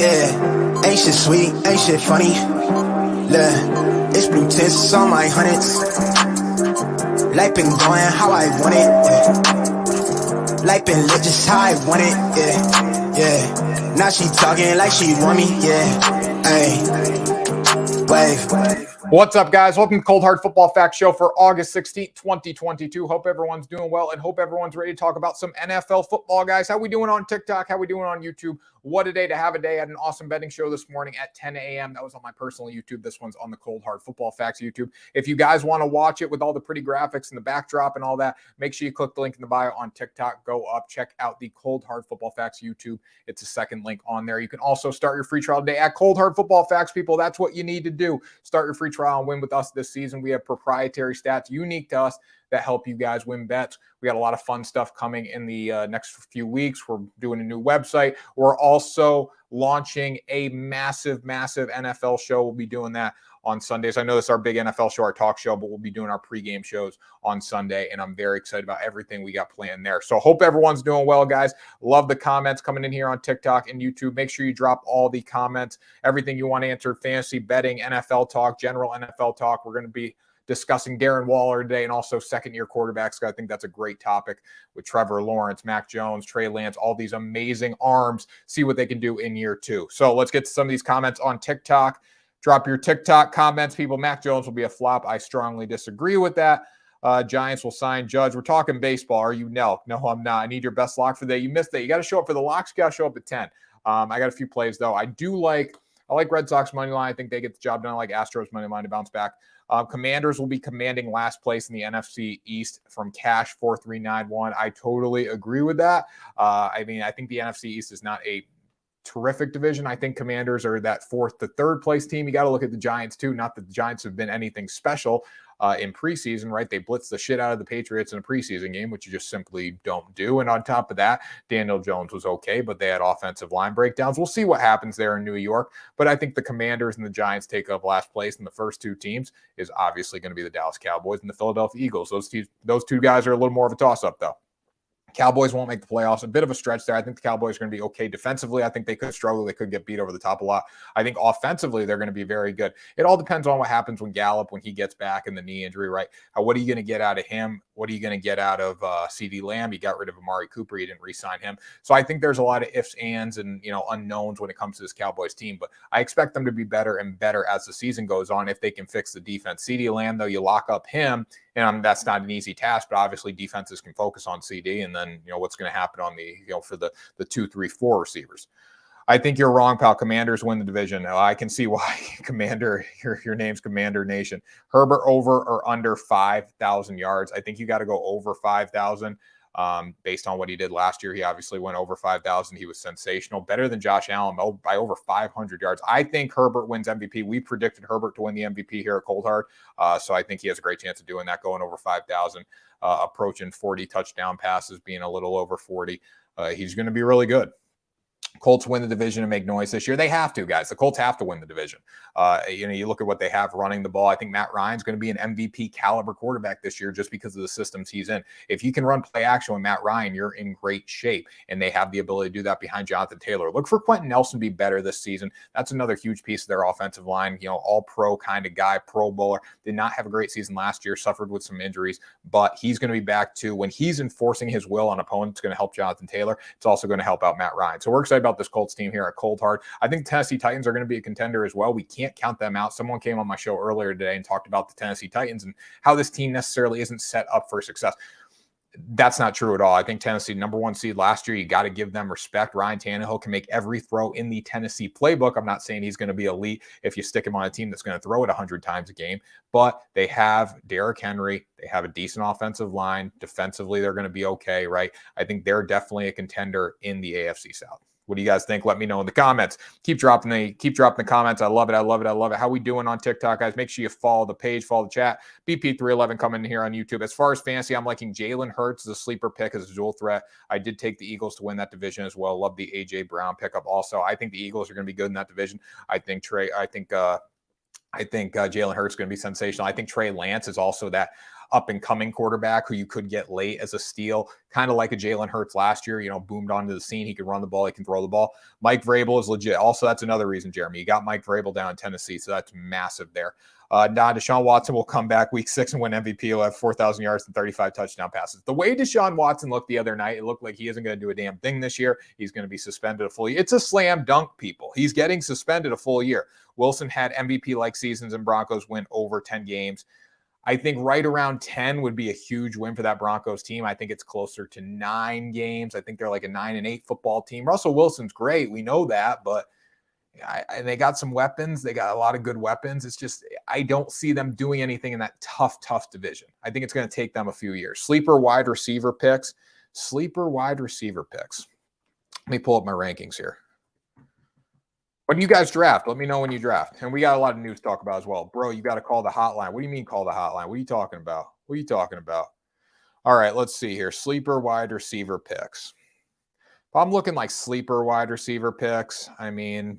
Yeah, ain't shit sweet, ain't shit funny. Look, it's blue tints on my hundreds. Life been going how I want it. Yeah. Life been lit just how I want it. Yeah, yeah. Now she talking like she want me. Yeah, hey, wave. What's up, guys? Welcome to Cold Hard Football Fact Show for August 16th, 2022. Hope everyone's doing well and hope everyone's ready to talk about some NFL football, guys. How we doing on TikTok? How we doing on YouTube? What a day to have a day. I had an awesome betting show this morning at 10 a.m. That was on my personal YouTube. This one's on the Cold Hard Football Facts YouTube. If you guys want to watch it with all the pretty graphics and the backdrop and all that, make sure you click the link in the bio on TikTok. Go up, check out the Cold Hard Football Facts YouTube. It's a second link on there. You can also start your free trial today at Cold Hard Football Facts, people. That's what you need to do. Start your free trial and win with us this season. We have proprietary stats unique to us that help you guys win bets. We got a lot of fun stuff coming in the next few weeks. We're doing a new website. We're also launching a massive NFL show. We'll be doing that on Sundays. I know this is our big NFL show, our talk show, but we'll be doing our pregame shows on Sunday, and I'm very excited about everything we got planned there. So hope everyone's doing well, guys. Love the comments coming in here on TikTok and YouTube. Make sure you drop all the comments, everything you want answered, fantasy betting, NFL talk, general NFL talk. We're going to be discussing Darren Waller today and also second-year quarterbacks. I think that's a great topic with Trevor Lawrence, Mac Jones, Trey Lance, all these amazing arms, see what they can do in year two. So let's get to some of these comments on TikTok. Drop your TikTok comments, people. Mac Jones will be a flop. I strongly disagree with that. Giants will sign Judge. We're talking baseball. Are you Nelk? No, I'm not. I need your best lock for the day. You missed that. You got to show up for the locks. You got to show up at 10. I got a few plays, though. I like Red Sox money line. I think they get the job done. I like Astros money line to bounce back. Commanders will be commanding last place in the NFC East from Cash 4391. I totally agree with that. I think the NFC East is not a terrific division. I think Commanders are that fourth to third place team. You got to look at the Giants too. Not that the Giants have been anything special in preseason, right? They blitzed the shit out of the Patriots in a preseason game, which you just simply don't do. And on top of that, Daniel Jones was okay, but they had offensive line breakdowns. We'll see what happens there in New York. But I think the Commanders and the Giants take up last place, and the first two teams is obviously going to be the Dallas Cowboys and the Philadelphia Eagles. Those two guys are a little more of a toss-up, though. Cowboys won't make the playoffs. A bit of a stretch there. I think the Cowboys are going to be okay defensively. I think they could struggle. They could get beat over the top a lot. I think offensively, they're going to be very good. It all depends on what happens when he gets back and the knee injury, right? What are you going to get out of him? What are you going to get out of CeeDee Lamb? You got rid of Amari Cooper. You didn't re-sign him. So I think there's a lot of ifs, ands, and unknowns when it comes to this Cowboys team. But I expect them to be better and better as the season goes on if they can fix the defense. CeeDee Lamb, though, you lock up him, and that's not an easy task, but obviously defenses can focus on CD, and then what's going to happen on the for the 2, 3, 4 receivers. I think you're wrong, pal. Commanders win the division. I can see why. Commander, your name's Commander Nation. Herbert over or under 5,000 yards. I think you got to go over 5,000. Based on what he did last year, he obviously went over 5,000. He was sensational, better than Josh Allen by over 500 yards. I think Herbert wins MVP. We predicted Herbert to win the MVP here at Cold Hard, so I think he has a great chance of doing that, going over 5,000, approaching 40 touchdown passes, being a little over 40. He's going to be really good. Colts win the division and make noise this year. They have to, guys. The Colts have to win the division. You look at what they have running the ball. I think Matt Ryan's going to be an MVP caliber quarterback this year just because of the systems he's in. If you can run play action with Matt Ryan, you're in great shape, and they have the ability to do that behind Jonathan Taylor. Look for Quentin Nelson to be better this season. That's another huge piece of their offensive line. All pro kind of guy, Pro Bowler. Did not have a great season last year, suffered with some injuries, but he's going to be back too. When he's enforcing his will on opponents, it's going to help Jonathan Taylor. It's also going to help out Matt Ryan. So we're excited about this Colts team here at Cold Hard. I think the Tennessee Titans are going to be a contender as well. We can't count them out. Someone came on my show earlier today and talked about the Tennessee Titans and how this team necessarily isn't set up for success. That's not true at all. I think Tennessee, number one seed last year, you got to give them respect. Ryan Tannehill can make every throw in the Tennessee playbook. I'm not saying he's going to be elite if you stick him on a team that's going to throw it 100 times a game, but they have Derrick Henry. They have a decent offensive line. Defensively, they're going to be okay, right? I think they're definitely a contender in the AFC South. What do you guys think? Let me know in the comments. Keep dropping the comments. I love it. I love it. I love it. How we doing on TikTok, guys? Make sure you follow the page, follow the chat. BP311 coming in here on YouTube. As far as fantasy, I'm liking Jalen Hurts as a sleeper pick, as a dual threat. I did take the Eagles to win that division as well. Love the A.J. Brown pickup also. I think the Eagles are going to be good in that division. I think Jalen Hurts is going to be sensational. I think Trey Lance is also that up-and-coming quarterback who you could get late as a steal, kind of like a Jalen Hurts last year, boomed onto the scene. He can run the ball. He can throw the ball. Mike Vrabel is legit. Also, that's another reason, Jeremy. You got Mike Vrabel down in Tennessee, so that's massive there. Deshaun Watson will come back week 6 and win MVP. He'll have 4,000 yards and 35 touchdown passes. The way Deshaun Watson looked the other night, it looked like he isn't going to do a damn thing this year. He's going to be suspended a full year. It's a slam dunk, people. He's getting suspended a full year. Wilson had MVP-like seasons and Broncos win over 10 games. I think right around 10 would be a huge win for that Broncos team. I think it's closer to 9 games. I think they're like a 9-8 football team. Russell Wilson's great. We know that, but they got some weapons. They got a lot of good weapons. It's just, I don't see them doing anything in that tough division. I think it's going to take them a few years. Sleeper wide receiver picks. Let me pull up my rankings here. When you guys draft, let me know when you draft. And we got a lot of news to talk about as well. Bro, you got to call the hotline. What do you mean call the hotline? What are you talking about? All right, let's see here. Sleeper wide receiver picks. If I'm looking like sleeper wide receiver picks, I mean,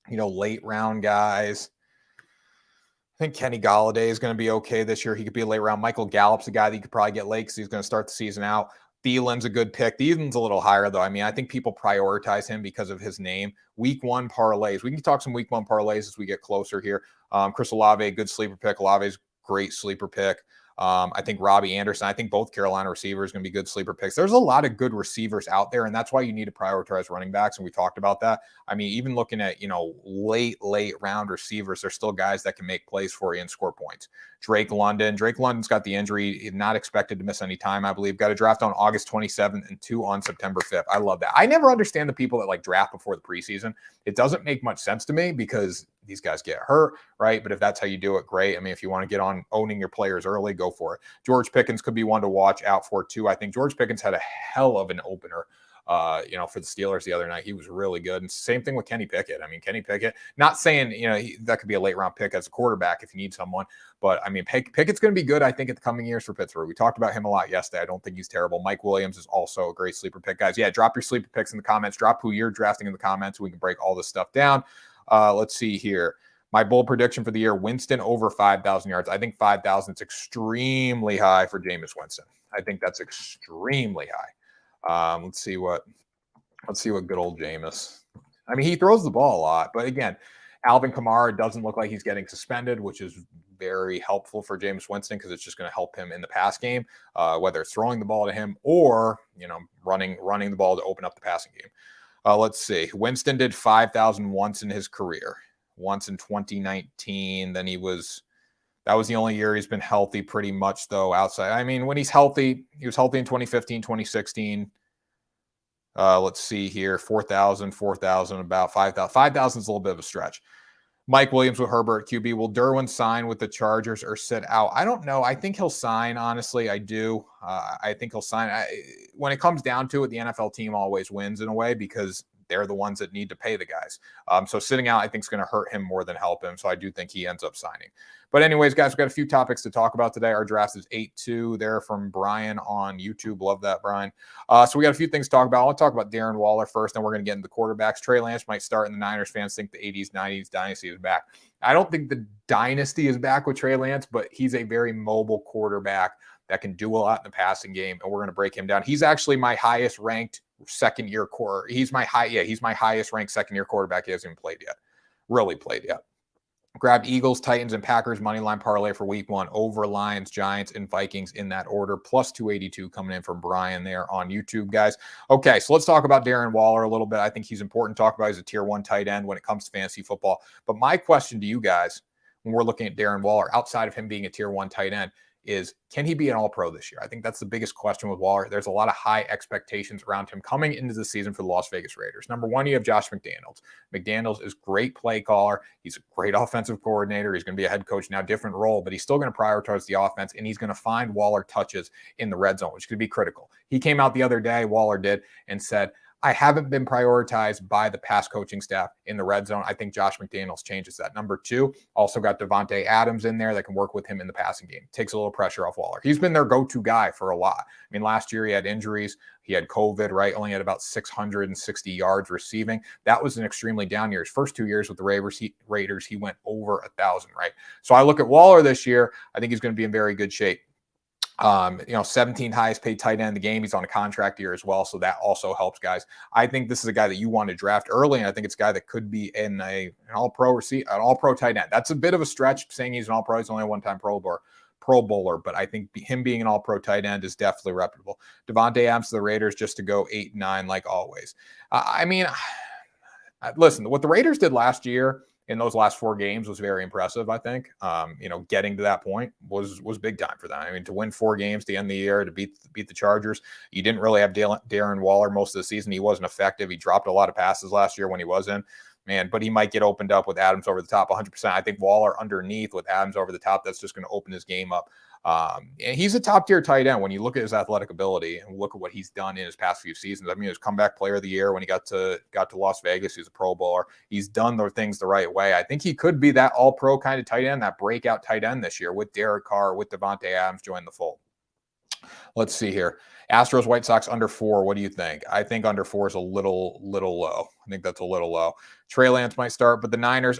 late round guys. I think Kenny Golladay is going to be okay this year. He could be a late round. Michael Gallup's a guy that you could probably get late because he's going to start the season out. Thielen's a good pick. Thielen's a little higher, though. I mean, I think people prioritize him because of his name. Week 1 parlays. We can talk some week 1 parlays as we get closer here. Chris Olave, good sleeper pick. Olave's great sleeper pick. I think Robbie Anderson, I think both Carolina receivers are going to be good sleeper picks. There's a lot of good receivers out there, and that's why you need to prioritize running backs, and we talked about that. I mean, even looking at, late round receivers, there's still guys that can make plays for you and score points. Drake London's got the injury. He's not expected to miss any time, I believe. Got a draft on August 27th and 2 on September 5th. I love that. I never understand the people that draft before the preseason. It doesn't make much sense to me because these guys get hurt, right? But if that's how you do it, great. I mean, if you want to get on owning your players early, go for it. George Pickens could be one to watch out for too. I think George Pickens had a hell of an opener, for the Steelers the other night. He was really good. And same thing with Kenny Pickett. I mean, Kenny Pickett, not saying, that could be a late round pick as a quarterback if you need someone, but I mean, Pickett's going to be good, I think, in the coming years for Pittsburgh. We talked about him a lot yesterday. I don't think he's terrible. Mike Williams is also a great sleeper pick, guys. Yeah, drop your sleeper picks in the comments. Drop who you're drafting in the comments so we can break all this stuff down. Let's see here. My bold prediction for the year, Winston over 5,000 yards. I think 5,000 is extremely high for Jameis Winston. I think that's extremely high. Let's see what good old Jameis. I mean, he throws the ball a lot, but again, Alvin Kamara doesn't look like he's getting suspended, which is very helpful for Jameis Winston because it's just going to help him in the pass game, whether it's throwing the ball to him or running the ball to open up the passing game. Let's see. Winston did 5,000 once in his career. Once in 2019. Then that was the only year he's been healthy pretty much, though, outside. I mean, when he's healthy, he was healthy in 2015, 2016. Let's see here. 4,000, about 5,000. 5,000 is a little bit of a stretch. Mike Williams with Herbert QB. Will Derwin sign with the Chargers or sit out? I don't know. I think he'll sign, honestly. I do. I think he'll sign. When it comes down to it, the NFL team always wins in a way because they're the ones that need to pay the guys. So sitting out, I think, is going to hurt him more than help him. So I do think he ends up signing. But anyways, guys, we've got a few topics to talk about today. Our draft is 8-2 there from Brian on YouTube. Love that, Brian. So we got a few things to talk about. I want to talk about Darren Waller first, then we're going to get into the quarterbacks. Trey Lance might start, and the Niners fans think the 80s, 90s dynasty is back. I don't think the dynasty is back with Trey Lance, but he's a very mobile quarterback that can do a lot in the passing game, and we're going to break him down. He's actually my highest ranked second-year core. He's my highest ranked second-year quarterback. He hasn't even played yet. Grabbed Eagles, Titans, and Packers money line parlay for week 1 over Lions, Giants, and Vikings in that order, plus 282 coming in from Brian there on YouTube, guys. Okay, so let's talk about Darren Waller a little bit. I think he's important to talk about. He's a tier 1 tight end when it comes to fantasy football. But my question to you guys, when we're looking at Darren Waller, outside of him being a tier 1 tight end, is can he be an all-pro this year? I think that's the biggest question with Waller. There's a lot of high expectations around him coming into the season for the Las Vegas Raiders. Number 1, you have Josh McDaniels. McDaniels is great play caller. He's a great offensive coordinator. He's going to be a head coach now, different role, but he's still going to prioritize the offense, and he's going to find Waller touches in the red zone, which could be critical. He came out the other day, Waller did, and said, I haven't been prioritized by the pass coaching staff in the red zone. I think Josh McDaniels changes that. Number 2, also got Devontae Adams in there that can work with him in the passing game. Takes a little pressure off Waller. He's been their go-to guy for a lot. I mean, last year he had injuries. He had COVID, right? Only had about 660 yards receiving. That was an extremely down year. His first 2 years with the Raiders, he went over 1,000, right? So I look at Waller this year. I think he's going to be in very good shape. 17th highest paid tight end in the game. He's on a contract year as well, so that also helps, guys. I think this is a guy that you want to draft early, and I think it's a guy that could be in an all-pro tight end. That's a bit of a stretch saying he's an all-pro. He's only a one-time Pro Bowler, but I think him being an all-pro tight end is definitely reputable. Davante Adams to the Raiders just to go 8-9 like always. Listen, what the Raiders did last year in those last 4 games was very impressive, I think. Getting to that point was big time for them. I mean, to win 4 games to end the year, to beat the Chargers, you didn't really have Darren Waller most of the season. He wasn't effective. He dropped a lot of passes last year when he was in. But he might get opened up with Adams over the top 100%. I think Waller underneath with Adams over the top, that's just going to open his game up. And he's a top-tier tight end when you look at his athletic ability and look at what he's done in his past few seasons. I mean, he was comeback player of the year when he got to Las Vegas. He was a Pro Bowler. He's done the things the right way. I think he could be that all-pro kind of tight end, that breakout tight end this year with Derek Carr, with Davante Adams joining the fold. Let's see here. Astros, White Sox under 4. What do you think? I think under 4 is a little low. I think that's a little low. Trey Lance might start, but the Niners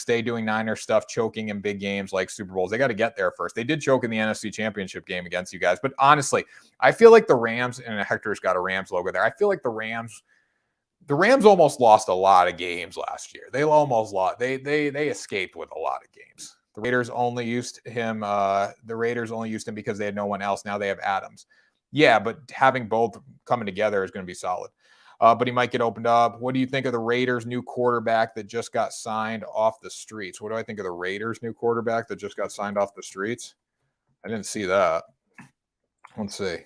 stay doing Niner stuff, choking in big games like Super Bowls. They got to get there first. They did choke in the NFC Championship game against you guys, but honestly, I feel like the Rams, and Hector's got a Rams logo there. I feel like the Rams almost lost a lot of games last year. They almost lost. They escaped with a lot of games. The Raiders only used him. Because they had no one else. Now they have Adams. Yeah, but having both coming together is going to be solid. But he might get opened up. What do you think of the Raiders' new quarterback that just got signed off the streets? What do I think of the Raiders' new quarterback that just got signed off the streets? I didn't see that. Let's see.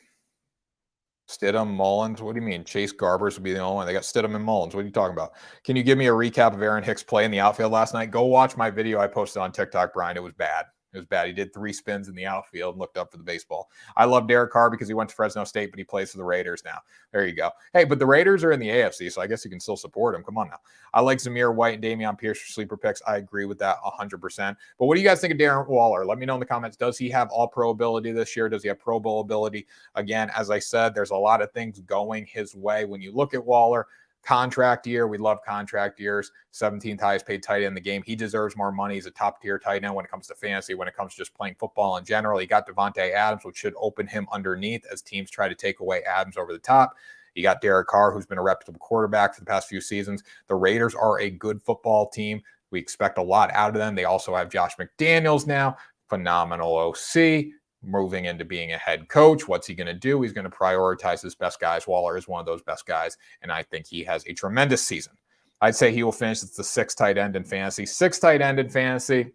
Stidham, Mullins. What do you mean? Chase Garbers would be the only one. They got Stidham and Mullins. What are you talking about? Can you give me a recap of Aaron Hicks' play in the outfield last night? Go watch my video I posted on TikTok, Brian. It was bad. It was bad. He did 3 spins in the outfield and looked up for the baseball. I love Derek Carr because he went to Fresno State, but he plays for the Raiders now. There you go. Hey, but the Raiders are in the AFC, so I guess you can still support him. Come on now. I like Zamir White and Dameon Pierce for sleeper picks. I agree with that 100%. But what do you guys think of Darren Waller? Let me know in the comments. Does he have all-pro ability this year? Does he have Pro Bowl ability? Again, as I said, there's a lot of things going his way. When you look at Waller, contract year. We love contract years. 17th highest paid tight end in the game. He deserves more money. He's a top tier tight end when it comes to fantasy, when it comes to just playing football in general. He got Davante Adams, which should open him underneath as teams try to take away Adams over the top. You got Derek Carr, who's been a reputable quarterback for the past few seasons. The Raiders are a good football team. We expect a lot out of them. They also have Josh McDaniels now, phenomenal OC. Moving into being a head coach. What's he going to do? He's going to prioritize his best guys. Waller is one of those best guys, and I think he has a tremendous season. I'd say he will finish as the 6th tight end in fantasy. 6th tight end in fantasy.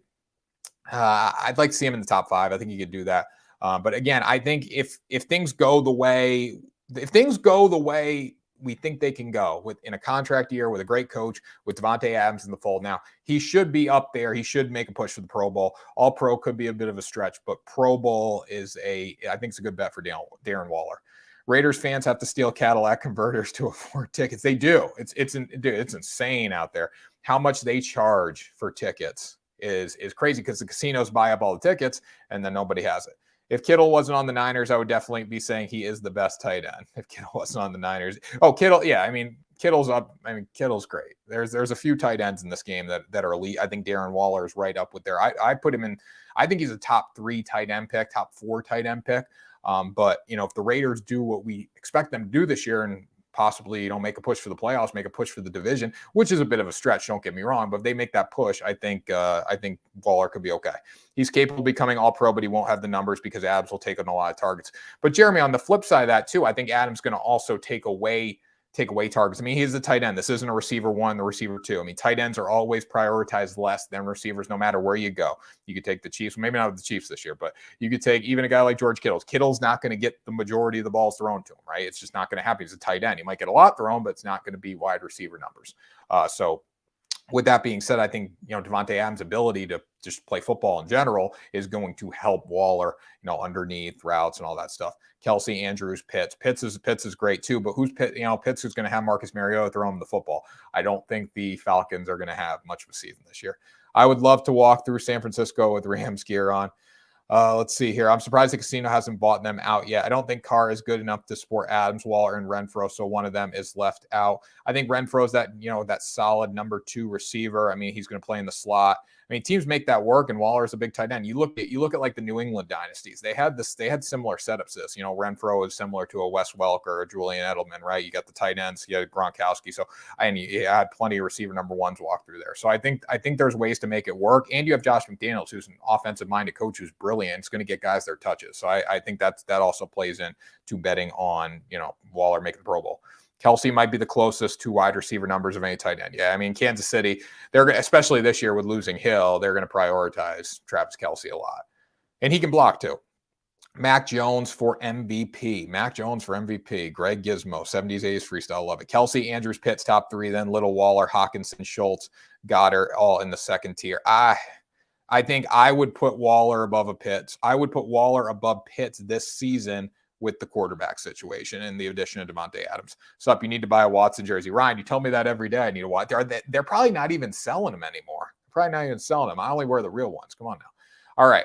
I'd like to see him in the top 5. I think he could do that. But again, I think if things go the way we think they can go in a contract year with a great coach, with Davante Adams in the fold. Now, he should be up there. He should make a push for the Pro Bowl. All Pro could be a bit of a stretch, but Pro Bowl I think it's a good bet for Darren Waller. Raiders fans have to steal Cadillac converters to afford tickets. They do. It's insane out there. How much they charge for tickets is crazy because the casinos buy up all the tickets and then nobody has it. If Kittle wasn't on the Niners, I would definitely be saying he is the best tight end. If Kittle wasn't on the Niners. Oh, Kittle. Yeah, I mean, Kittle's up. I mean, Kittle's great. There's a few tight ends in this game that are elite. I think Darren Waller is right up with there. I put him in. I think he's a top 3 tight end pick, top 4 tight end pick. But, if the Raiders do what we expect them to do this year and possibly, make a push for the playoffs, make a push for the division, which is a bit of a stretch, don't get me wrong, but if they make that push, I think Waller could be okay. He's capable of becoming all-pro, but he won't have the numbers because Adams will take on a lot of targets. But Jeremy, on the flip side of that too, I think Adams going to also take away targets. I mean, he's the tight end. This isn't a receiver 1, the receiver 2. I mean, tight ends are always prioritized less than receivers, no matter where you go. You could take the Chiefs, maybe not with the Chiefs this year, but you could take even a guy like George Kittle. Kittle's not going to get the majority of the balls thrown to him, right? It's just not going to happen. He's a tight end. He might get a lot thrown, but it's not going to be wide receiver numbers. So with that being said, I think, Davante Adams' ability to just play football in general is going to help Waller, underneath routes and all that stuff. Kelsey, Andrews, Pitts. Pitts is great too, but who's Pitts? Pitts is going to have Marcus Mariota throw him the football. I don't think the Falcons are going to have much of a season this year. I would love to walk through San Francisco with Rams gear on. Let's see here. I'm surprised the casino hasn't bought them out yet. I don't think Carr is good enough to support Adams, Waller, and Renfrow, so one of them is left out. I think Renfrow is that solid number 2 receiver. I mean, he's going to play in the slot. I mean, teams make that work, and Waller's a big tight end. You look at like the New England dynasties. They had similar setups to this. You know, Renfro is similar to a Wes Welker or a Julian Edelman, right? You got the tight ends, you had Gronkowski. So and you had plenty of receiver number ones walk through there. So I think there's ways to make it work. And you have Josh McDaniels, who's an offensive-minded coach who's brilliant. It's going to get guys their touches. So I think that also plays in to betting on, you know, Waller making the Pro Bowl. Kelsey might be the closest to wide receiver numbers of any tight end. Yeah, I mean, Kansas City, they're especially this year with losing Hill, they're going to prioritize Travis Kelsey a lot. And he can block too. Mac Jones for MVP. Greg Gizmo, 70s, 80s freestyle. Love it. Kelsey, Andrews, Pitts, top three. Then Little, Waller, Hawkinson, Schultz, Goddard, all in the second tier. I think I would put Waller above Pitts. I would put Waller above Pitts this season with the quarterback situation and the addition of Devontae Adams. So you need to buy a Watson jersey. Ryan, you tell me that every day. I need a Watson. They're probably not even selling them anymore. Probably not even selling them. I only wear the real ones. Come on now. All right.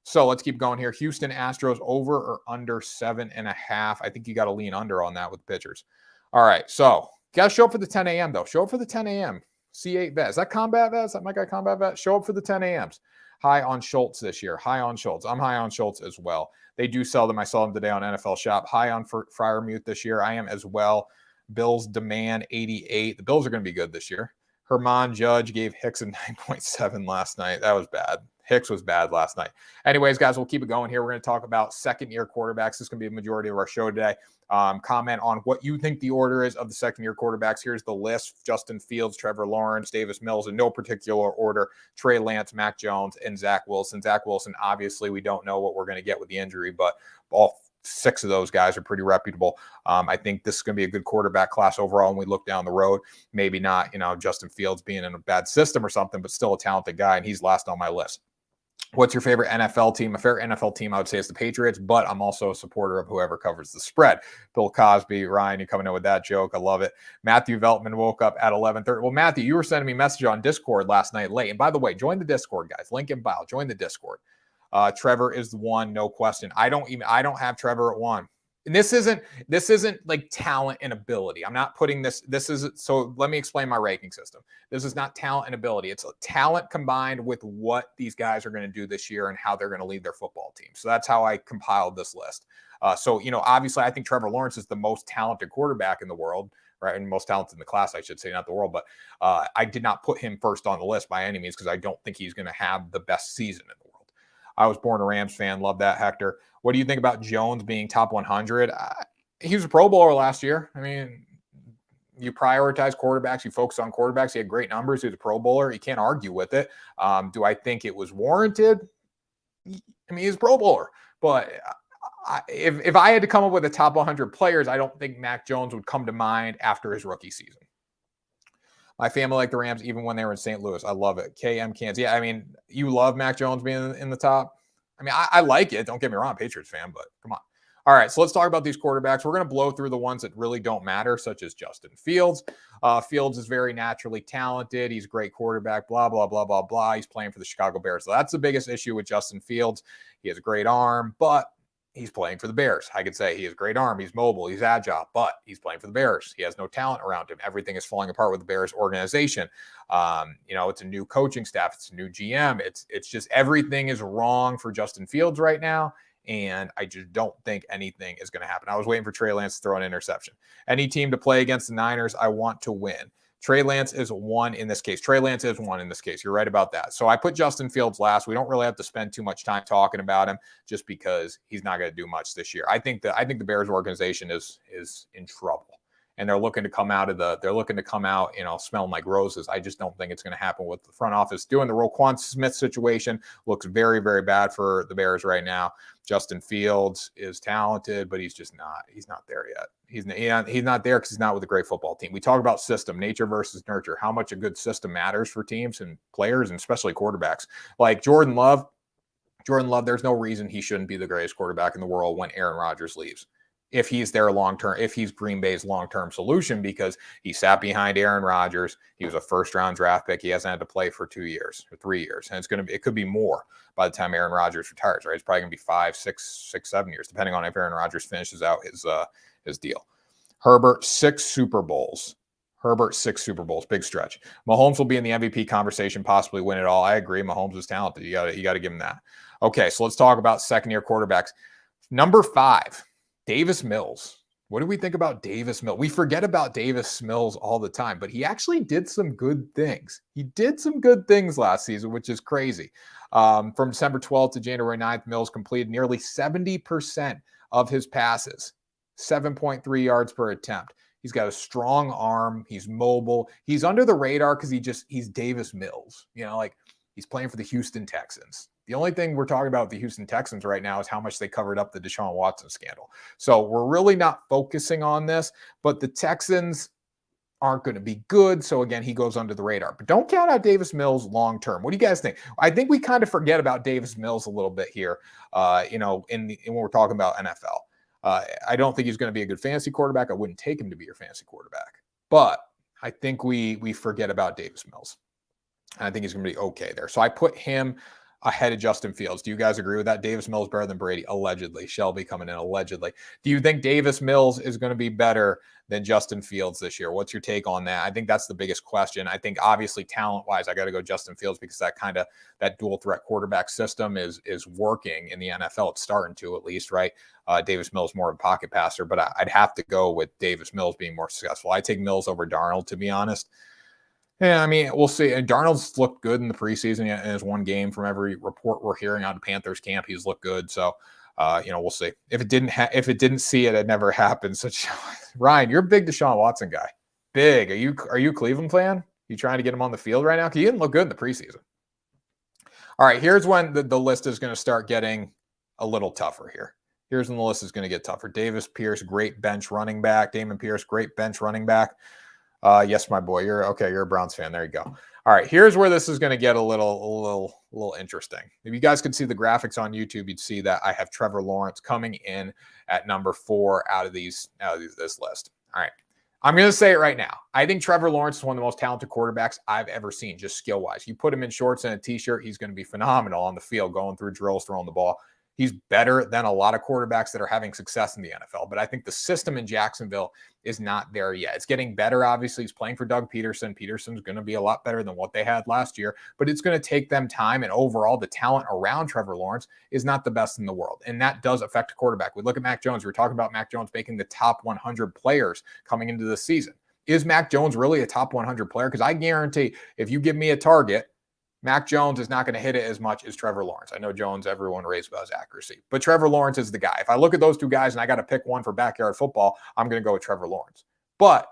So let's keep going here. Houston Astros over or under 7.5. I think you got to lean under on that with pitchers. All right. So got to show up for the 10 a.m. though. Show up for the 10 a.m. C8 vet. Is that combat vet? Is that my guy combat vet? Show up for the 10 a.m.s. High on Schultz this year. High on Schultz. I'm high on Schultz as well. They do sell them. I saw them today on NFL Shop. High on Freiermuth this year. I am as well. Bills demand 88. The Bills are going to be good this year. Herman Judge gave Hicks a 9.7 last night. That was bad. Hicks was bad last night. Anyways, guys, we'll keep it going here. We're going to talk about second-year quarterbacks. This is going to be a majority of our show today. Comment on what you think the order is of the second-year quarterbacks. Here's the list. Justin Fields, Trevor Lawrence, Davis Mills, in no particular order. Trey Lance, Mac Jones, and Zach Wilson. Zach Wilson, obviously, we don't know what we're going to get with the injury, but all 6 of those guys are pretty reputable. I think this is going to be a good quarterback class overall when we look down the road. Maybe not, Justin Fields being in a bad system or something, but still a talented guy, and he's last on my list. What's your favorite NFL team? My favorite NFL team, I would say, is the Patriots, but I'm also a supporter of whoever covers the spread. Bill Cosby, Ryan, you coming in with that joke. I love it. Matthew Veltman woke up at 11:30. Well, Matthew, you were sending me a message on Discord last night late. And by the way, join the Discord, guys. Link in bio. Join the Discord. Trevor is the one, no question. I don't have Trevor at 1. And this isn't like talent and ability. I'm not putting this is, so let me explain my ranking system. This is not talent and ability. It's talent combined with what these guys are going to do this year and how they're going to lead their football team. So that's how I compiled this list. Obviously I think Trevor Lawrence is the most talented quarterback in the world, right? And most talented in the class, I should say, not the world. But I did not put him first on the list by any means because I don't think he's going to have the best season in the world. I was born a Rams fan. Love that, Hector. What do you think about Jones being top 100? He was a Pro Bowler last year. I mean, you prioritize quarterbacks. You focus on quarterbacks. He had great numbers. He was a Pro Bowler. You can't argue with it. Do I think it was warranted? I mean, he's a Pro Bowler. But if I had to come up with a top 100 players, I don't think Mac Jones would come to mind after his rookie season. My family liked the Rams even when they were in St. Louis. I love it. KM Kansas. Yeah, I mean, you love Mac Jones being in the top. I mean, I like it. Don't get me wrong, Patriots fan, but come on. All right, so let's talk about these quarterbacks. We're going to blow through the ones that really don't matter, such as Justin Fields. Fields is very naturally talented. He's a great quarterback, blah, blah, blah, blah, blah. He's playing for the Chicago Bears. So that's the biggest issue with Justin Fields. He has a great arm, but he's playing for the Bears. I could say he has a great arm. He's mobile. He's agile, but he's playing for the Bears. He has no talent around him. Everything is falling apart with the Bears organization. It's a new coaching staff. It's a new GM. It's just everything is wrong for Justin Fields right now. And I just don't think anything is going to happen. I was waiting for Trey Lance to throw an interception. Any team to play against the Niners, I want to win. Trey Lance is one in this case. You're right about that. So I put Justin Fields last. We don't really have to spend too much time talking about him just because he's not going to do much this year. I think the Bears organization is in trouble. And they're looking to come out, smelling like roses. I just don't think it's going to happen with the front office doing. The Roquan Smith situation looks very, very bad for the Bears right now. Justin Fields is talented, but he's not there yet. He's not there because he's not with a great football team. We talk about system, nature versus nurture, how much a good system matters for teams and players, and especially quarterbacks. Like Jordan Love, there's no reason he shouldn't be the greatest quarterback in the world when Aaron Rodgers leaves. If he's their long-term, if he's Green Bay's long-term solution, because he sat behind Aaron Rodgers. He was a first-round draft pick. He hasn't had to play for 2 years or 3 years. And it could be more by the time Aaron Rodgers retires, right? It's probably going to be 5, 6, 7 years, depending on if Aaron Rodgers finishes out his deal. Herbert, 6 Super Bowls. Herbert, 6 Super Bowls, big stretch. Mahomes will be in the MVP conversation, possibly win it all. I agree. Mahomes is talented. You got to give him that. Okay, so let's talk about second-year quarterbacks. Number 5, Davis Mills. What do we think about Davis Mills? We forget about Davis Mills all the time, but he actually did some good things. He did some good things last season, which is crazy. From December 12th to January 9th, Mills completed nearly 70% of his passes, 7.3 yards per attempt. He's got a strong arm. He's mobile. He's under the radar because he's Davis Mills. Like he's playing for the Houston Texans. The only thing we're talking about with the Houston Texans right now is how much they covered up the Deshaun Watson scandal. So we're really not focusing on this, but the Texans aren't going to be good. So again, he goes under the radar. But don't count out Davis Mills long term. What do you guys think? I think we kind of forget about Davis Mills a little bit here, when we're talking about NFL. I don't think he's going to be a good fantasy quarterback. I wouldn't take him to be your fantasy quarterback. But I think we forget about Davis Mills. And I think he's going to be okay there. So I put him ahead of Justin Fields. Do you guys agree with that? Davis Mills better than Brady, allegedly. Shelby coming in, allegedly. Do you think Davis Mills is going to be better than Justin Fields this year? What's your take on that? I think that's the biggest question. I think obviously talent-wise, I got to go Justin Fields because that dual threat quarterback system is working in the NFL. It's starting to, at least, right? Davis Mills more of a pocket passer, but I'd have to go with Davis Mills being more successful. I take Mills over Darnold, to be honest. Yeah, I mean, we'll see. And Darnold's looked good in the preseason. In his one game, from every report we're hearing out of Panthers camp, he's looked good. So, we'll see. If it didn't see it, it never happened. So, Ryan, you're a big Deshaun Watson guy. Big. Are you a Cleveland fan? You trying to get him on the field right now? Because he didn't look good in the preseason. All right, here's when the list is going to start getting a little tougher here. Here's when the list is going to get tougher. Davis Pierce, great bench running back. Damon Pierce, great bench running back. Yes, my boy. You're a Browns fan. There you go. All right. Here's where this is going to get a little interesting. If you guys could see the graphics on YouTube, you'd see that I have Trevor Lawrence coming in at number 4 out of this list. All right. I'm going to say it right now. I think Trevor Lawrence is one of the most talented quarterbacks I've ever seen, just skill-wise. You put him in shorts and a T-shirt, he's going to be phenomenal on the field, going through drills, throwing the ball. He's better than a lot of quarterbacks that are having success in the NFL. But I think the system in Jacksonville is not there yet. It's getting better, obviously. He's playing for Doug Peterson. Peterson's going to be a lot better than what they had last year. But it's going to take them time. And overall, the talent around Trevor Lawrence is not the best in the world. And that does affect a quarterback. We look at Mac Jones. We were talking about Mac Jones making the top 100 players coming into the season. Is Mac Jones really a top 100 player? Because I guarantee if you give me a target, Mac Jones is not going to hit it as much as Trevor Lawrence. I know Jones, everyone raves about his accuracy, but Trevor Lawrence is the guy. If I look at those two guys and I got to pick one for backyard football, I'm going to go with Trevor Lawrence. But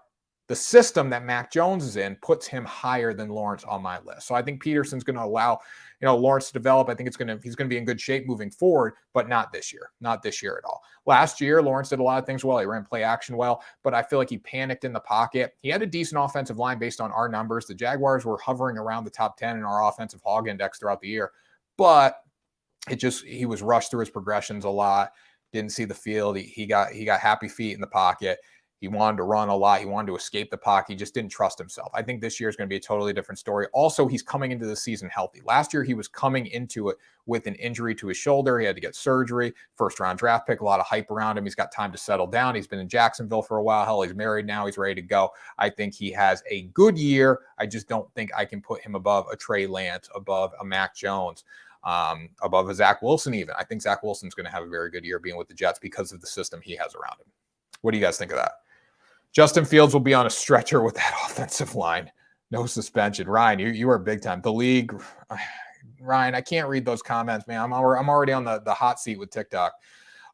the system that Mac Jones is in puts him higher than Lawrence on my list. So I think Peterson's going to allow, Lawrence to develop. I think he's going to be in good shape moving forward, but not this year. Not this year at all. Last year, Lawrence did a lot of things well. He ran play action well, but I feel like he panicked in the pocket. He had a decent offensive line based on our numbers. The Jaguars were hovering around the top 10 in our offensive hog index throughout the year, but he was rushed through his progressions a lot. Didn't see the field. He got happy feet in the pocket. He wanted to run a lot. He wanted to escape the pocket. He just didn't trust himself. I think this year is going to be a totally different story. Also, he's coming into the season healthy. Last year, he was coming into it with an injury to his shoulder. He had to get surgery. First-round draft pick, a lot of hype around him. He's got time to settle down. He's been in Jacksonville for a while. Hell, he's married now. He's ready to go. I think he has a good year. I just don't think I can put him above a Trey Lance, above a Mac Jones, above a Zach Wilson even. I think Zach Wilson's going to have a very good year being with the Jets because of the system he has around him. What do you guys think of that? Justin Fields will be on a stretcher with that offensive line. No suspension. Ryan, you are big time. The league, Ryan, I can't read those comments, man. I'm already on the hot seat with TikTok.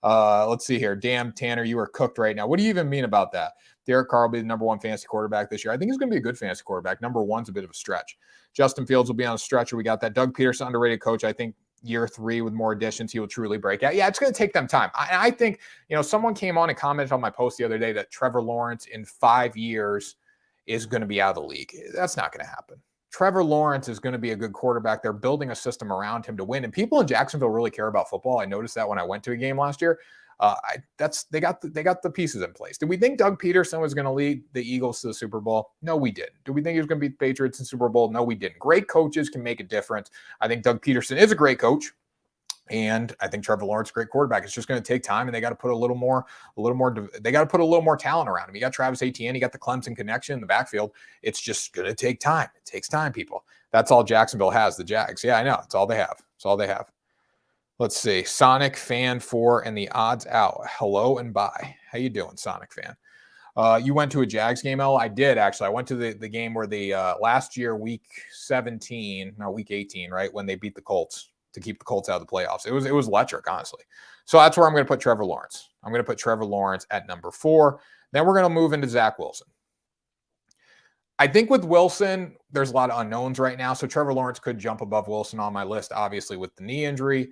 Let's see here. Damn, Tanner, you are cooked right now. What do you even mean about that? Derek Carr will be the number 1 fantasy quarterback this year. I think he's going to be a good fantasy quarterback. Number 1's a bit of a stretch. Justin Fields will be on a stretcher. We got that. Doug Peterson, underrated coach. I think year 3 with more additions, he will truly break out. Yeah, it's going to take them time. I think, someone came on and commented on my post the other day that Trevor Lawrence in 5 years is going to be out of the league. That's not going to happen. Trevor Lawrence is going to be a good quarterback. They're building a system around him to win. And people in Jacksonville really care about football. I noticed that when I went to a game last year. They got the pieces in place. Did we think Doug Peterson was going to lead the Eagles to the Super Bowl? No, we didn't. Did we think he was going to beat the Patriots in the Super Bowl? No, we didn't. Great coaches can make a difference. I think Doug Peterson is a great coach. And I think Trevor Lawrence is a great quarterback. It's just going to take time, and they got to put they got to put a little more talent around him. You got Travis Etienne, you got the Clemson connection in the backfield. It's just going to take time. It takes time, people. That's all Jacksonville has, the Jags. Yeah, I know. It's all they have. It's all they have. Let's see. Sonic Fan 4 and the odds out. Hello and bye. How you doing, Sonic Fan? You went to a Jags game, El? I did, actually. I went to the game where the last year, week 18, right, when they beat the Colts to keep the Colts out of the playoffs. It was electric, honestly. So that's where I'm going to put Trevor Lawrence. I'm going to put Trevor Lawrence at number 4. Then we're going to move into Zach Wilson. I think with Wilson, there's a lot of unknowns right now. So Trevor Lawrence could jump above Wilson on my list, obviously, with the knee injury.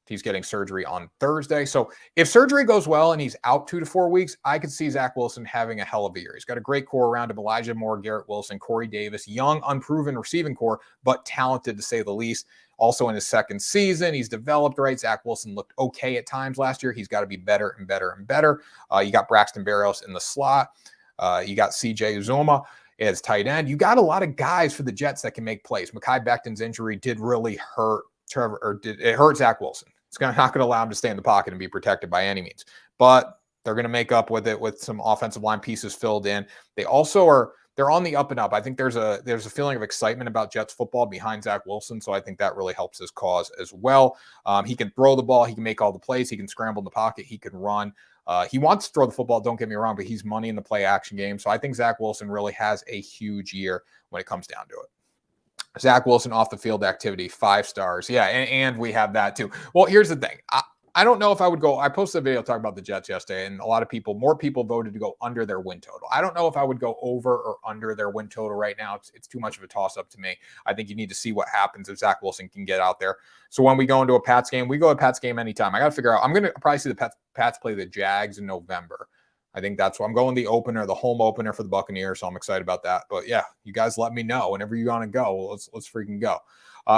He's getting surgery on Thursday. So if surgery goes well and he's out 2 to 4 weeks, I could see Zach Wilson having a hell of a year. He's got a great core around him: Elijah Moore, Garrett Wilson, Corey Davis, young, unproven receiving core, but talented to say the least. Also in his second season, he's developed right. Zach Wilson looked okay at times last year. He's got to be better and better and better. You got Braxton Berrios in the slot. You got CJ Uzomah as tight end. You got a lot of guys for the Jets that can make plays. Mekhi Becton's injury did really hurt it hurt Zach Wilson. It's not going to allow him to stay in the pocket and be protected by any means. But they're going to make up with it with some offensive line pieces filled in. They also they're on the up and up. I think there's a feeling of excitement about Jets football behind Zach Wilson, so I think that really helps his cause as well. He can throw the ball. He can make all the plays. He can scramble in the pocket. He can run. He wants to throw the football, don't get me wrong, but he's money in the play action game. So I think Zach Wilson really has a huge year when it comes down to it. Zach Wilson off the field activity, 5 stars. Yeah, and we have that too. Well, here's the thing. I don't know if I would go. I posted a video talking about the Jets yesterday, and more people voted to go under their win total. I don't know if I would go over or under their win total right now. It's too much of a toss-up to me. I think you need to see what happens if Zach Wilson can get out there. So when we go into a Pats game, we go to a Pats game anytime. I got to figure out. I'm going to probably see the Pats play the Jags in November. I think that's what I'm going, the home opener for the Buccaneers. So I'm excited about that. But yeah, you guys let me know whenever you want to go. Let's freaking go.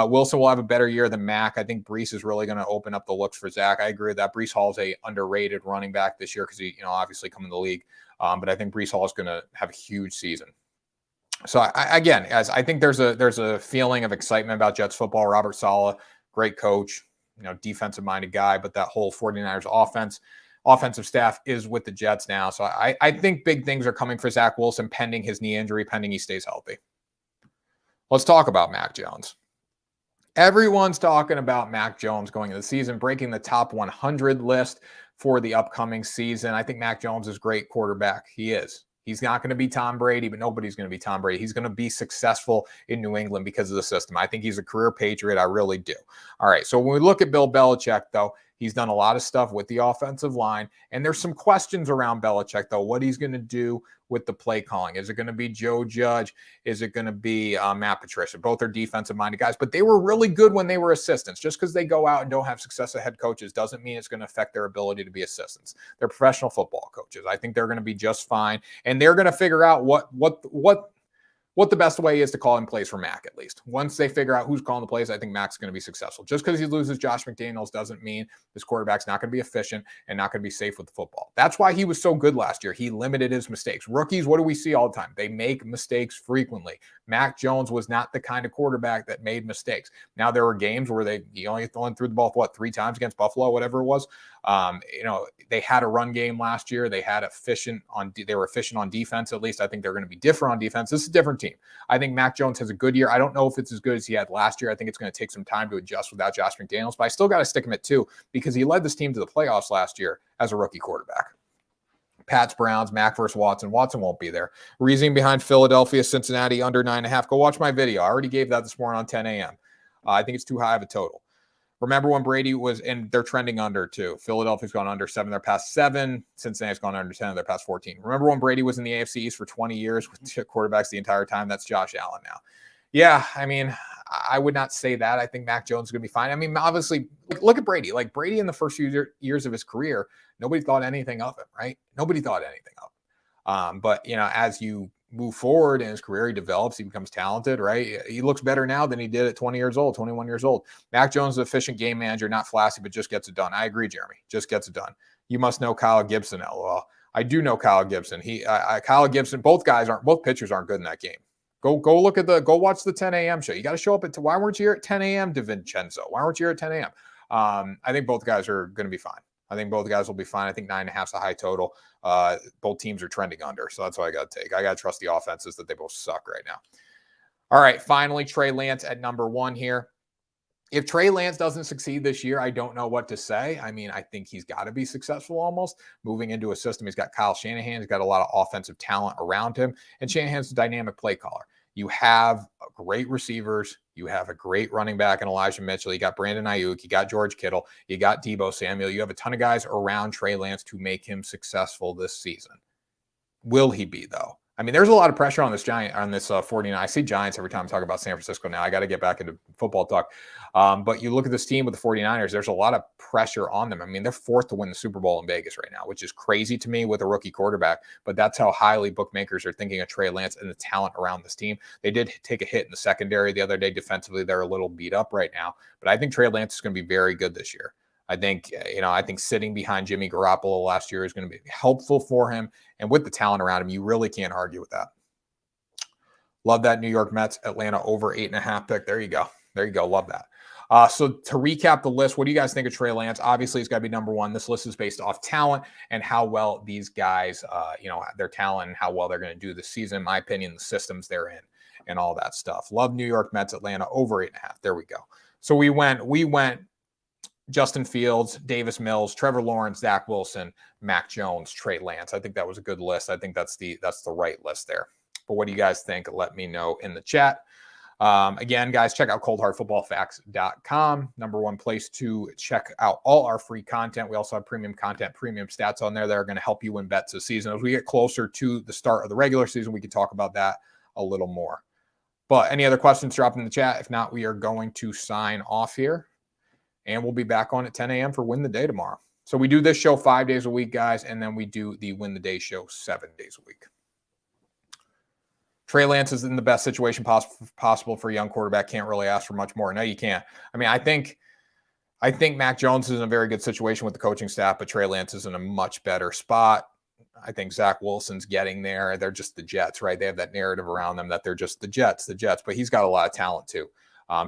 Wilson will have a better year than Mac. I think Breece is really going to open up the looks for Zach. I agree with that. Breece Hall is a underrated running back this year because he, obviously coming to the league. But I think Breece Hall is going to have a huge season. So I think there's a feeling of excitement about Jets football. Robert Saleh, great coach, defensive minded guy, but that whole 49ers offensive staff is with the Jets now. So I think big things are coming for Zach Wilson pending his knee injury, pending he stays healthy. Let's talk about Mac Jones. Everyone's talking about Mac Jones going into the season, breaking the top 100 list for the upcoming season. I think Mac Jones is a great quarterback. He is. He's not going to be Tom Brady, but nobody's going to be Tom Brady. He's going to be successful in New England because of the system. I think he's a career Patriot. I really do. All right, so when we look at Bill Belichick, though, he's done a lot of stuff with the offensive line, and there's some questions around Belichick, though, what he's going to do with the play calling. Is it going to be Joe Judge? Is it going to be Matt Patricia? Both are defensive-minded guys, but they were really good when they were assistants. Just because they go out and don't have success as head coaches doesn't mean it's going to affect their ability to be assistants. They're professional football coaches. I think they're going to be just fine, and they're going to figure out what the best way is to call in plays for Mac, at least. Once they figure out who's calling the plays, I think Mac's going to be successful. Just because he loses Josh McDaniels doesn't mean this quarterback's not going to be efficient and not going to be safe with the football. That's why he was so good last year. He limited his mistakes. Rookies, what do we see all the time? They make mistakes frequently. Mac Jones was not the kind of quarterback that made mistakes. Now, there were games where he only threw the ball, 3 times against Buffalo, whatever it was. They had a run game last year. They were efficient on defense, at least. I think they're going to be different on defense. This is a different team. I think Mac Jones has a good year. I don't know if it's as good as he had last year. I think it's going to take some time to adjust without Josh McDaniels, but I still got to stick him at 2 because he led this team to the playoffs last year as a rookie quarterback. Pats, Browns, Mac versus Watson. Watson won't be there. Reasoning behind Philadelphia, Cincinnati under 9.5. Go watch my video. I already gave that this morning on 10 a.m. I think it's too high of a total. Remember when Brady was, and they're trending under too. Philadelphia's gone under 7 their past 7. Cincinnati's gone under 10 their past 14. Remember when Brady was in the AFC East for 20 years with quarterbacks the entire time? That's Josh Allen now. Yeah, I mean, I would not say that. I think Mac Jones is going to be fine. I mean, obviously, look at Brady. Like Brady in the first few years of his career, nobody thought anything of him, right? Nobody thought anything of him. But, as you move forward in his career, he develops, he becomes talented, right? He looks better now than he did at 20 years old, 21 years old. Mac Jones is an efficient game manager, not flashy, but just gets it done. I agree, Jeremy. Just gets it done. You must know Kyle Gibson, LOL. I do know Kyle Gibson. Kyle Gibson, both pitchers aren't good in that game. Go watch the 10 a.m. show. You got to show up why weren't you here at 10 a.m., DiVincenzo? Why weren't you here at 10 a.m.? I think both guys are going to be fine. I think both guys will be fine. I think 9.5 is a high total. Both teams are trending under, so that's what I got to take. I got to trust the offenses that they both suck right now. All right, finally, Trey Lance at number 1 here. If Trey Lance doesn't succeed this year, I don't know what to say. I mean, I think he's got to be successful almost. Moving into a system, he's got Kyle Shanahan. He's got a lot of offensive talent around him. And Shanahan's a dynamic play caller. You have great receivers. You have a great running back in Elijah Mitchell. You got Brandon Ayuk. You got George Kittle. You got Deebo Samuel. You have a ton of guys around Trey Lance to make him successful this season. Will he be, though? I mean, there's a lot of pressure on this 49. I see Giants every time I talk about San Francisco now. I got to get back into football talk. But you look at this team with the 49ers, there's a lot of pressure on them. I mean, they're 4th to win the Super Bowl in Vegas right now, which is crazy to me with a rookie quarterback. But that's how highly bookmakers are thinking of Trey Lance and the talent around this team. They did take a hit in the secondary the other day. Defensively, they're a little beat up right now. But I think Trey Lance is going to be very good this year. I think sitting behind Jimmy Garoppolo last year is going to be helpful for him. And with the talent around him, you really can't argue with that. Love that New York Mets, Atlanta over 8.5 pick. There you go. There you go. Love that. So to recap the list, what do you guys think of Trey Lance? Obviously, he's got to be number 1. This list is based off talent and how well these guys, their talent and how well they're going to do this season. In my opinion, the systems they're in and all that stuff. Love New York Mets, Atlanta over 8.5. There we go. So we went Justin Fields, Davis Mills, Trevor Lawrence, Zach Wilson, Mac Jones, Trey Lance. I think that was a good list. I think that's the right list there. But what do you guys think? Let me know in the chat. Again, guys, check out coldhardfootballfacts.com. Number 1 place to check out all our free content. We also have premium content, premium stats on there that are going to help you win bets this season. As we get closer to the start of the regular season, we can talk about that a little more. But any other questions, drop in the chat. If not, we are going to sign off here. And we'll be back on at 10 a.m. for Win the Day tomorrow. So we do this show 5 days a week, guys, and then we do the Win the Day show 7 days a week. Trey Lance is in the best situation possible for a young quarterback. Can't really ask for much more. No, you can't. I mean, I think Mac Jones is in a very good situation with the coaching staff, but Trey Lance is in a much better spot. I think Zach Wilson's getting there. They're just the Jets, right? They have that narrative around them that they're just the Jets, but he's got a lot of talent too.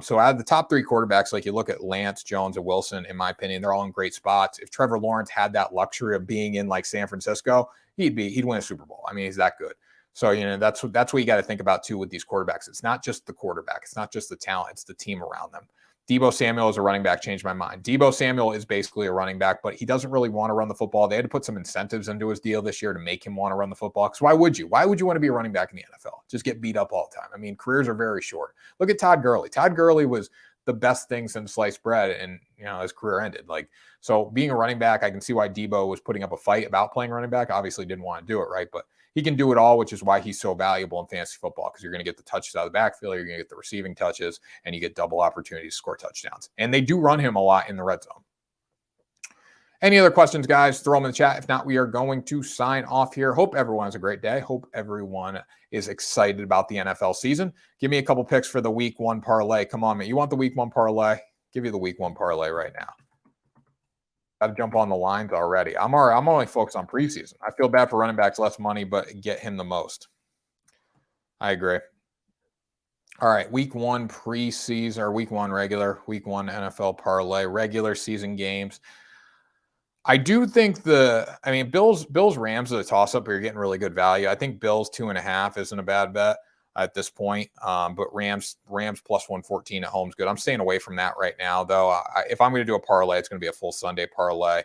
So out of the top 3 quarterbacks, like you look at Lance, Jones, and Wilson, in my opinion, they're all in great spots. If Trevor Lawrence had that luxury of being in like San Francisco, he'd win a Super Bowl. I mean, he's that good. So, that's what you got to think about too with these quarterbacks. It's not just the quarterback. It's not just the talent. It's the team around them. Deebo Samuel is a running back. Changed my mind. Deebo Samuel is basically a running back, but he doesn't really want to run the football. They had to put some incentives into his deal this year to make him want to run the football. Because why would you? Why would you want to be a running back in the NFL? Just get beat up all the time. I mean, careers are very short. Look at Todd Gurley. Todd Gurley was the best thing since sliced bread, and his career ended. So being a running back, I can see why Deebo was putting up a fight about playing running back. Obviously didn't want to do it, right? But he can do it all, which is why he's so valuable in fantasy football, because you're going to get the touches out of the backfield, you're going to get the receiving touches, and you get double opportunities to score touchdowns. And they do run him a lot in the red zone. Any other questions, guys? Throw them in the chat. If not, we are going to sign off here. Hope everyone has a great day. Hope everyone is excited about the NFL season. Give me a couple picks for the week 1 parlay. Come on, man. You want the week 1 parlay? Give you the week 1 parlay right now. Got to jump on the lines already. I'm only focused on preseason. I feel bad for running backs, less money, but get him the most. I agree. All right, week 1 preseason, or week 1 regular, week 1 NFL parlay, regular season games. I do think Bills Rams is a toss-up, but you're getting really good value. I think Bills 2.5 isn't a bad bet at this point. But Rams plus 114 at home is good. I'm staying away from that right now, though. If I'm going to do a parlay, it's going to be a full Sunday parlay.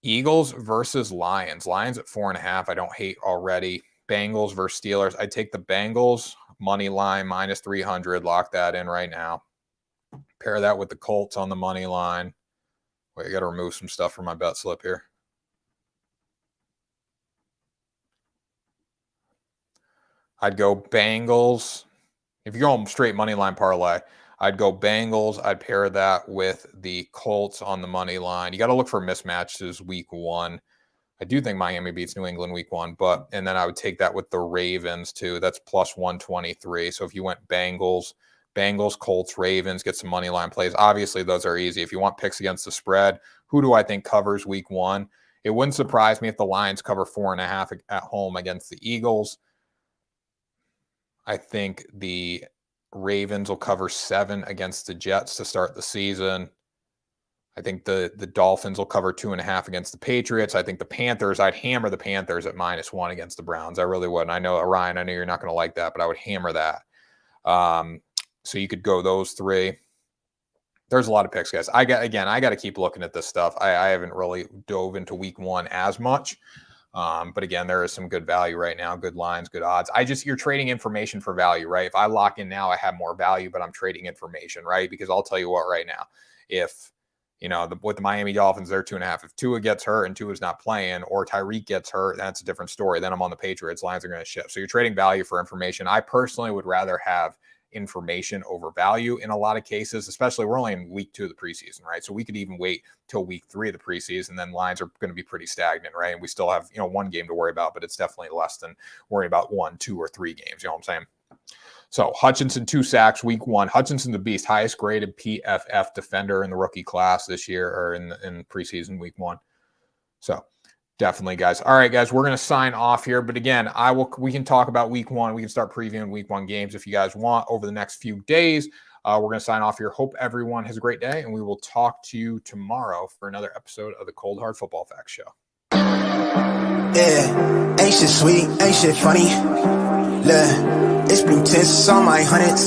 Eagles versus Lions. Lions at 4.5. I don't hate already. Bengals versus Steelers. I take the Bengals money line minus 300. Lock that in right now. Pair that with the Colts on the money line. Wait, I got to remove some stuff from my bet slip here. I'd go Bengals. If you're going straight money line parlay, I'd go Bengals. I'd pair that with the Colts on the money line. You got to look for mismatches week 1. I do think Miami beats New England week 1, and then I would take that with the Ravens too. That's plus 123. So if you went Bengals, Colts, Ravens, get some money line plays. Obviously, those are easy. If you want picks against the spread, who do I think covers week 1? It wouldn't surprise me if the Lions cover 4.5 at home against the Eagles. I think the Ravens will cover 7 against the Jets to start the season. I think the Dolphins will cover 2.5 against the Patriots. I think the Panthers, I'd hammer the Panthers at -1 against the Browns. I really would. And I know, Ryan, I know you're not going to like that, but I would hammer that. So you could go those three. There's a lot of picks, guys. I got to keep looking at this stuff. I haven't really dove into week 1 as much. But again, there is some good value right now, good lines, good odds. You're trading information for value, right? If I lock in now, I have more value, but I'm trading information, right? Because I'll tell you what, right now, if with the Miami Dolphins, they're 2.5. If Tua gets hurt and Tua's not playing, or Tyreek gets hurt, that's a different story. Then I'm on the Patriots. Lines are going to shift. So you're trading value for information. I personally would rather have information over value in a lot of cases, especially we're only in week 2 of the preseason, right? So we could even wait till week 3 of the preseason, and then lines are going to be pretty stagnant, right? And we still have, 1 game to worry about, but it's definitely less than worrying about 1, 2, or 3 games. You know what I'm saying? So Hutchinson, 2 sacks week 1. Hutchinson, the beast, highest graded PFF defender in the rookie class this year, or in preseason week 1. So definitely, guys. All right, guys, we're going to sign off here. But again, we can talk about week 1. We can start previewing week 1 games if you guys want over the next few days. We're going to sign off here. Hope everyone has a great day, and we will talk to you tomorrow for another episode of the Cold Hard Football Facts Show. Yeah, ain't shit sweet, ain't shit funny. Look, it's blue tints on my hundreds.